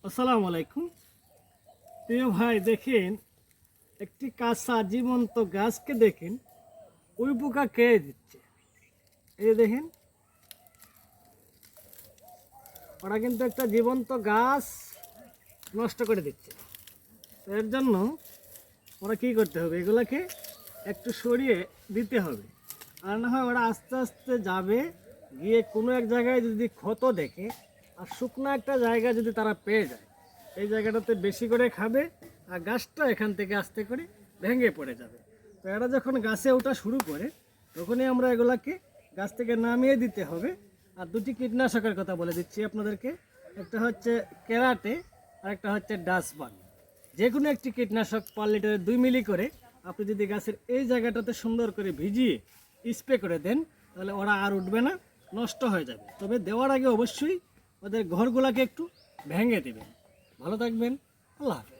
আসসালামু আলাইকুম। প্রিয় ভাই, দেখেন একটি কাঁচা জীবন্ত গাছকে দেখেন ওই পোকা খেয়ে দিচ্ছে। এই দেখেন, ওরা কিন্তু একটা জীবন্ত গাছ নষ্ট করে দিচ্ছে। তো এর জন্য ওরা কী করতে হবে, এগুলাকে একটু সরিয়ে দিতে হবে। আর না হয় ওরা আস্তে আস্তে যাবে, গিয়ে কোনো এক জায়গায় যদি ক্ষত দেখে আর শুকনো একটা জায়গা যদি তারা পেয়ে যায়, এই জায়গাটাতে বেশি করে খাবে আর গাছটা এখান থেকে আস্তে করে ভেঙে পড়ে যাবে। তো এরা যখন গাছে ওঠা শুরু করে তখনই আমরা এগুলাকে গাছ থেকে নামিয়ে দিতে হবে। আর দুটি কীটনাশকের কথা বলে দিচ্ছি আপনাদেরকে, একটা হচ্ছে কেরাটে আর একটা হচ্ছে ডাসবান। যে কোনো একটি কীটনাশক পার লিটারে 2 মিলি করে আপনি যদি গাছের এই জায়গাটাতে সুন্দর করে ভিজিয়ে স্প্রে করে দেন, তাহলে ওরা আর উঠবে না, নষ্ট হয়ে যাবে। তবে দেওয়ার আগে অবশ্যই ওদের ঘরগুলাকে একটু ভেঙে দেবেন। ভালো থাকবেন, আল্লাহ হাফেজ।